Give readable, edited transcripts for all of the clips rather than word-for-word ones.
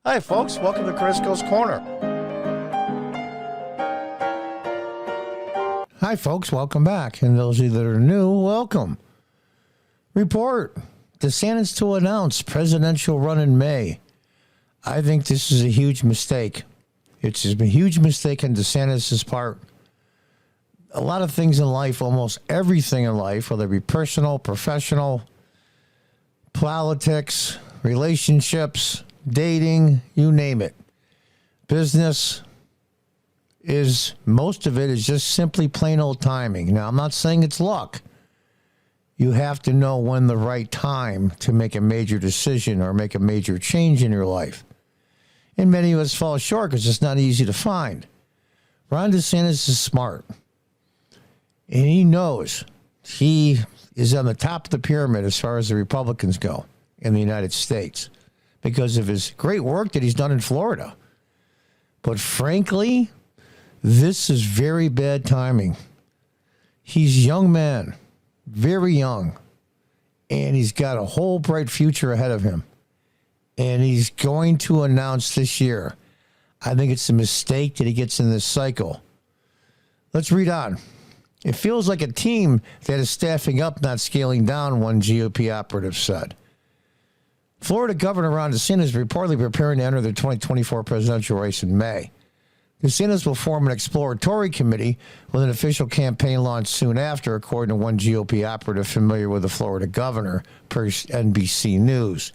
Hi, folks. Welcome to Crisco's Corner. Hi, folks. Welcome back. And those of you that are new, welcome. Report. DeSantis to announce presidential run in May. I think this is a huge mistake. It's a huge mistake on DeSantis' part. A lot of things in life, almost everything in life, whether it be personal, professional, politics, relationships, dating, you name it. Business most of it is just simply plain old timing. Now, I'm not saying it's luck. You have to know when the right time to make a major decision or make a major change in your life. And many of us fall short because it's not easy to find. Ron DeSantis is smart. And he knows he is on the top of the pyramid as far as the Republicans go in the United States because of his great work that he's done in Florida. But frankly, this is very bad timing. He's a young man, very young, and he's got a whole bright future ahead of him. And he's going to announce this year. I think it's a mistake that he gets in this cycle. Let's read on. It feels like a team that is staffing up, not scaling down, one GOP operative said. Florida Governor Ron DeSantis is reportedly preparing to enter the 2024 presidential race in May. DeSantis will form an exploratory committee with an official campaign launch soon after, according to one GOP operative familiar with the Florida governor, per NBC News.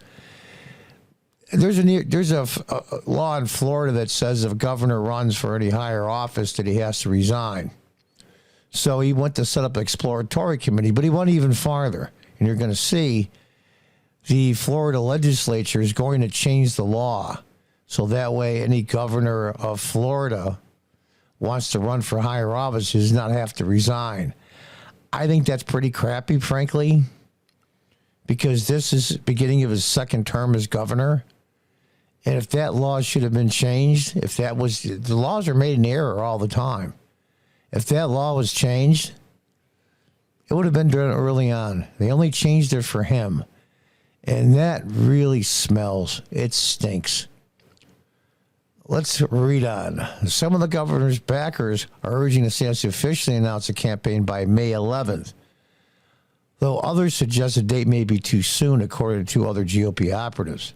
There's a law in Florida that says if a governor runs for any higher office that he has to resign. So he went to set up an exploratory committee, but he went even farther. And you're going to see the Florida legislature is going to change the law. So that way any governor of Florida wants to run for higher office does not have to resign. I think that's pretty crappy, frankly, because this is the beginning of his second term as governor. And if that law should have been changed, the laws are made in error all the time. If that law was changed, it would have been done early on. They only changed it for him. And that really smells. It stinks. Let's read on. Some of the governor's backers are urging DeSantis to officially announce a campaign by May 11th, though others suggest the date may be too soon, according to two other GOP operatives.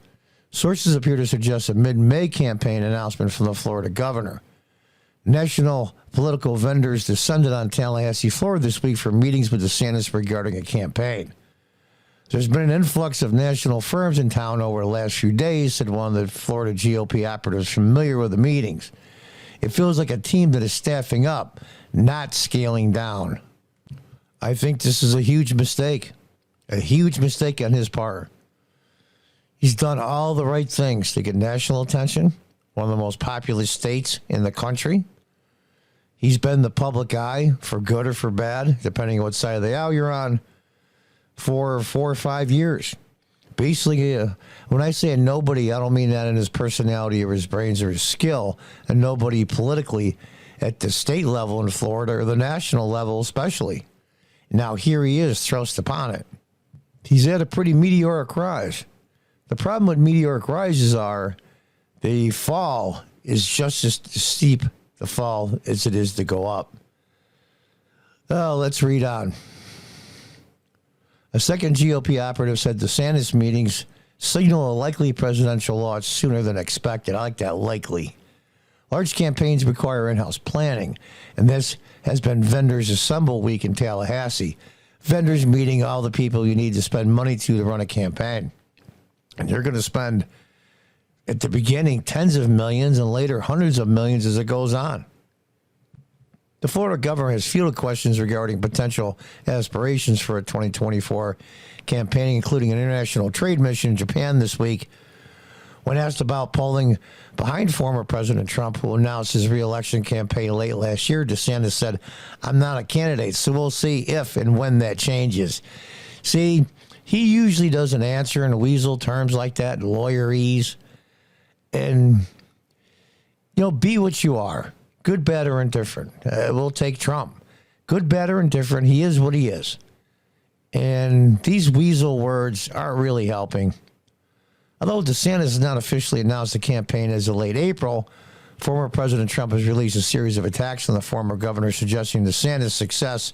Sources appear to suggest a mid-May campaign announcement from the Florida governor. National political vendors descended on Tallahassee, Florida this week for meetings with DeSantis regarding a campaign. There's been an influx of national firms in town over the last few days, said one of the Florida GOP operatives familiar with the meetings. It feels like a team that is staffing up, not scaling down. I think this is a huge mistake on his part. He's done all the right things to get national attention, one of the most populous states in the country. He's been the public eye, for good or for bad, depending on what side of the aisle you're on, for 4 or 5 years. Basically, when I say a nobody, I don't mean that in his personality or his brains or his skill. A nobody politically at the state level in Florida or the national level especially. Now here he is thrust upon it. He's had a pretty meteoric rise. The problem with meteoric rises are the fall is just as steep, the fall, as it is to go up. Let's read on. A second GOP operative said DeSantis meetings signal a likely presidential launch sooner than expected. I like that, likely. Large campaigns require in-house planning, and this has been Vendors Assemble Week in Tallahassee. Vendors meeting all the people you need to spend money to run a campaign. And you're going to spend, at the beginning, tens of millions and later hundreds of millions as it goes on. The Florida governor has fielded questions regarding potential aspirations for a 2024 campaign, including an international trade mission in Japan this week. When asked about polling behind former President Trump, who announced his re-election campaign late last year, DeSantis said, "I'm not a candidate, so we'll see if and when that changes." See, he usually doesn't answer in weasel terms like that, lawyerese. And, be what you are. Good, bad, or indifferent. We'll take Trump. Good, bad, or indifferent. He is what he is. And these weasel words aren't really helping. Although DeSantis has not officially announced the campaign as of late April, former President Trump has released a series of attacks on the former governor, suggesting DeSantis' success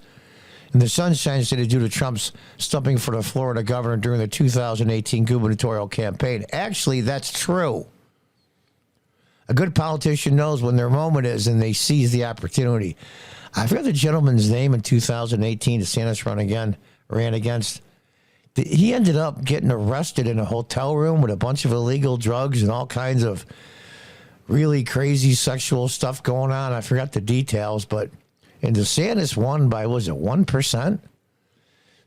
in the Sunshine State is due to Trump's stumping for the Florida governor during the 2018 gubernatorial campaign. Actually, that's true. A good politician knows when their moment is, and they seize the opportunity. I forget the gentleman's name in 2018, DeSantis ran against. He ended up getting arrested in a hotel room with a bunch of illegal drugs and all kinds of really crazy sexual stuff going on. I forgot the details, and DeSantis won by, was it 1%?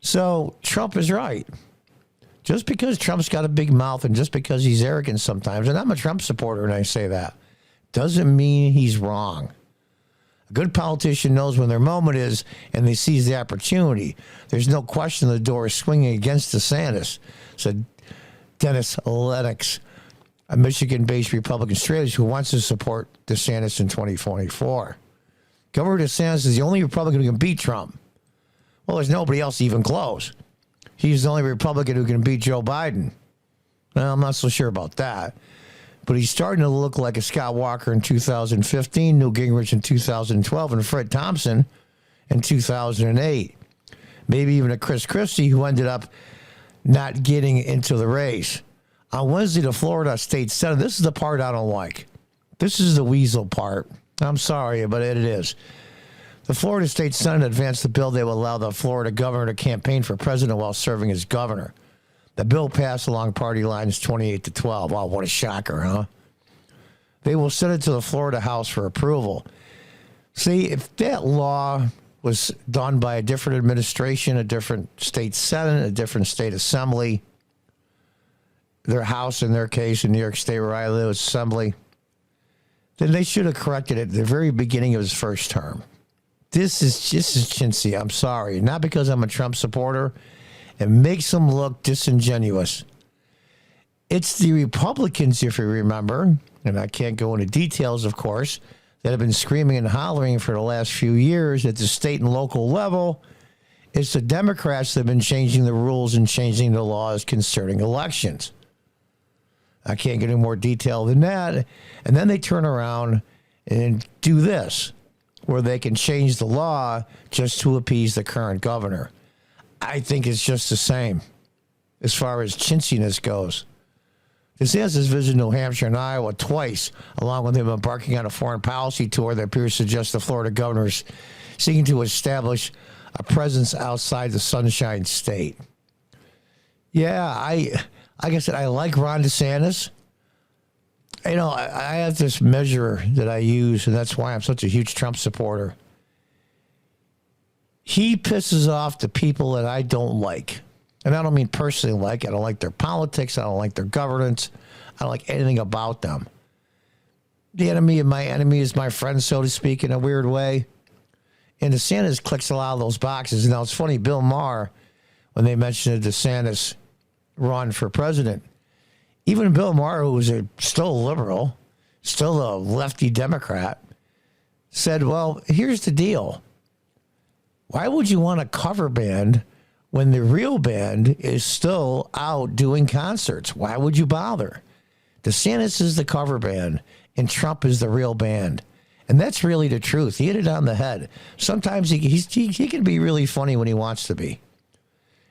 So Trump is right. Just because Trump's got a big mouth and just because he's arrogant sometimes, and I'm a Trump supporter and I say that, doesn't mean he's wrong. A good politician knows when their moment is and they seize the opportunity. There's no question the door is swinging against DeSantis, said Dennis Lennox, a Michigan-based Republican strategist who wants to support DeSantis in 2024. Governor DeSantis is the only Republican who can beat Trump. Well, there's nobody else even close. He's the only Republican who can beat Joe Biden. Well, I'm not so sure about that. But he's starting to look like a Scott Walker in 2015, Newt Gingrich in 2012, and Fred Thompson in 2008. Maybe even a Chris Christie, who ended up not getting into the race. On Wednesday, the Florida State Senate, this is the part I don't like. This is the weasel part. I'm sorry, but it is. The Florida State Senate advanced the bill that will allow the Florida governor to campaign for president while serving as governor. The bill passed along party lines 28-12. Wow, what a shocker, huh? They will send it to the Florida House for approval. See, if that law was done by a different administration, a different state senate, a different state assembly, their House, in their case, in New York State where I live, assembly, then they should have corrected it at the very beginning of his first term. This is chintzy. I'm sorry. Not because I'm a Trump supporter. It makes them look disingenuous. It's the Republicans, if you remember, and I can't go into details, of course, that have been screaming and hollering for the last few years at the state and local level. It's the Democrats that have been changing the rules and changing the laws concerning elections. I can't get any more detail than that. And then they turn around and do this, where they can change the law just to appease the current governor. I think it's just the same as far as chintziness goes. DeSantis has visited New Hampshire and Iowa twice, along with him embarking on a foreign policy tour that appears to suggest the Florida governor is seeking to establish a presence outside the Sunshine State. Yeah, like I said, I like Ron DeSantis. You know, I have this measure that I use, and that's why I'm such a huge Trump supporter. He pisses off the people that I don't like. And I don't mean personally like. I don't like their politics. I don't like their governance. I don't like anything about them. The enemy of my enemy is my friend, so to speak, in a weird way. And DeSantis clicks a lot of those boxes. Now, it's funny, Bill Maher, when they mentioned DeSantis run for president, even Bill Maher, who was still a liberal, still a lefty Democrat, said, well, here's the deal. Why would you want a cover band when the real band is still out doing concerts? Why would you bother? DeSantis is the cover band, and Trump is the real band. And that's really the truth. He hit it on the head. Sometimes he can be really funny when he wants to be.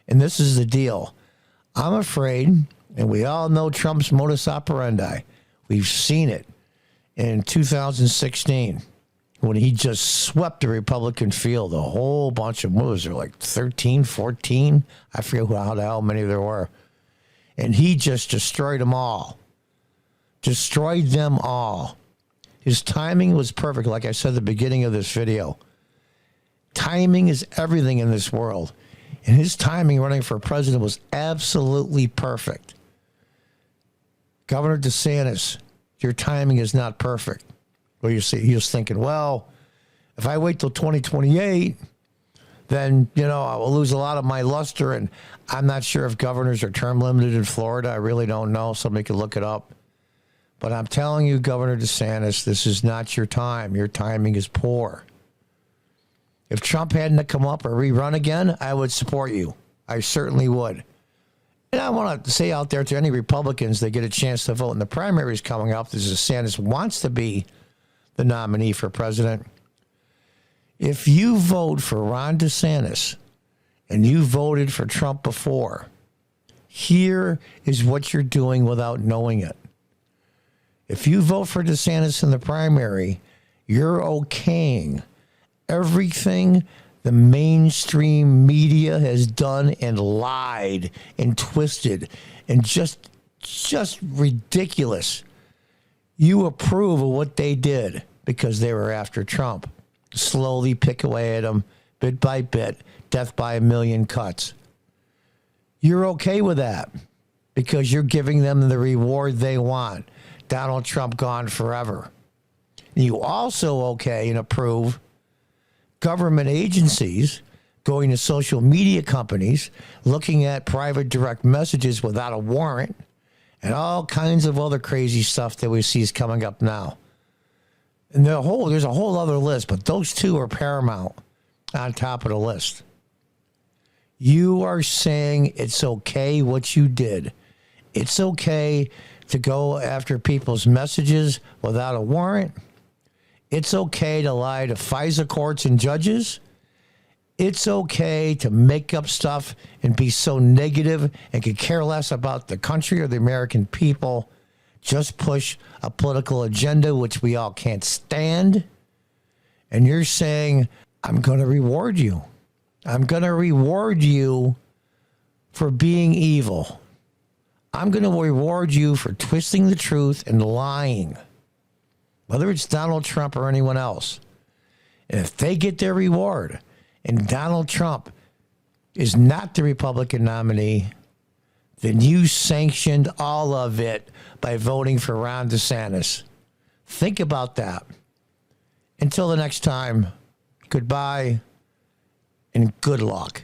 And this is the deal. I'm afraid, and we all know Trump's modus operandi. We've seen it in 2016 when he just swept the Republican field, a whole bunch of moves. There were like 13, 14. I forget how many there were. And he just destroyed them all. Destroyed them all. His timing was perfect, like I said at the beginning of this video. Timing is everything in this world. And his timing running for president was absolutely perfect. Governor DeSantis, your timing is not perfect. Well, you see, he was thinking, well, if I wait till 2028, then, I will lose a lot of my luster. And I'm not sure if governors are term limited in Florida. I really don't know. Somebody could look it up. But I'm telling you, Governor DeSantis, this is not your time. Your timing is poor. If Trump hadn't come up or rerun again, I would support you. I certainly would. And I want to say out there to any Republicans that get a chance to vote in the primaries coming up, this is DeSantis wants to be the nominee for president. If you vote for Ron DeSantis and you voted for Trump before, here is what you're doing without knowing it. If you vote for DeSantis in the primary, you're okaying everything the mainstream media has done and lied and twisted and just ridiculous. You approve of what they did because they were after Trump. Slowly pick away at him, bit by bit, death by a million cuts. You're okay with that because you're giving them the reward they want. Donald Trump gone forever. You also okay and approve government agencies going to social media companies, looking at private direct messages without a warrant, and all kinds of other crazy stuff that we see is coming up now. And there's a whole other list, but those two are paramount on top of the list. You are saying it's okay what you did. It's okay to go after people's messages without a warrant. It's okay to lie to FISA courts and judges. It's okay to make up stuff and be so negative and could care less about the country or the American people. Just push a political agenda, which we all can't stand. And you're saying, I'm going to reward you. I'm going to reward you for being evil. I'm going to reward you for twisting the truth and lying, whether it's Donald Trump or anyone else. And if they get their reward and Donald Trump is not the Republican nominee, then you sanctioned all of it by voting for Ron DeSantis. Think about that. Until the next time, goodbye and good luck.